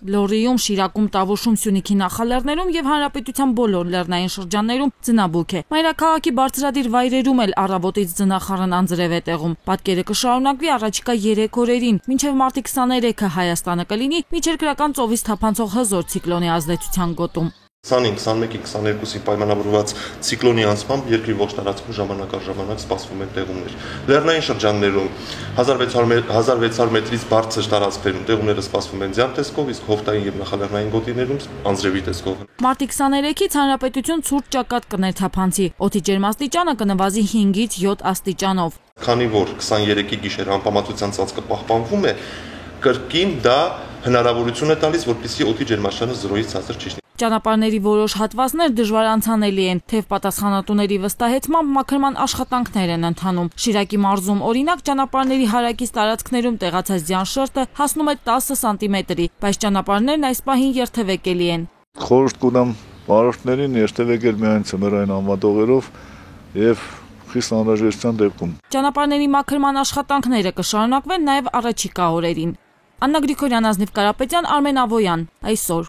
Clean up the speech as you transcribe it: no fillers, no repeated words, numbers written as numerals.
Լոռիում, Շիրակում, Տավուշում, Սյունիքի նախալեռներում եւ հանրապետության բոլոր լեռնային շրջաններում ձնաբուք է։ Մայրաքաղաքի բարձրադիր վայրերում էլ առավոտից ձնախառն անձրև է տեղում։ Պատկերը կշարունակվի առաջիկա 3 օրերին, մինչև մարտի 23-ը Հայաստանը կլինի միջերկրական ծովից թափանցող հզոր ցիկլոնի ազդեցության գոտում։ 25-21-22-ի պայմանավորված ցիկլոնի անցմամբ երկրի ողջ տարածքում ժամանակ առ ժամանակ սպասվում են տեղումներ։ Լեռնային շրջաններում 1600 մետրից բարձր տարածքներում տեղումները սպասվում են ձյան տեսքով, իսկ հովտային եւ նախալեռնային գոտիներում անձրևի տեսքով։ Մարտի 23-ից հանրապետություն ցուրտ ճակատ կներթափանցի, օդի ջերմաստիճանը կնվազի 5-ից 7 աստիճանով։ Քանի որ 23-ի գիշերը անպամատության ծածկը պահպանվում է, կրկին դա հնարավորություն է տալիս, որպեսզի օդի ջերմաստիճանը 0-ից ցածր չի լինի։ Ճանապարհների որոշ հատվածներ դժվար անցանելի են, թեև պատասխանատուների վստահեցմամբ մաքրման աշխատանքներ են ընթանում։ Շիրակի մարզում օրինակ ճանապարհների հարակից տարածքներում տեղացած ձյան շերտը հասնում է 10 սանտիմետրի, բայց ճանապարհներն այս պահին երթևեկելի են։ Խորհուրդ կունեմ վարորդներին երթևեկել միայն ցմերային անվատողերով եւ խիստ անհրաժեշտության դեպքում։ Ճանապարհների մաքրման աշխատանքները կշարունակվեն նաև առաջիկա օրերին։ Աննա Գրիգորյան, Ազնիվ Կարապետյան, Արմեն Ավոյան, այսօր։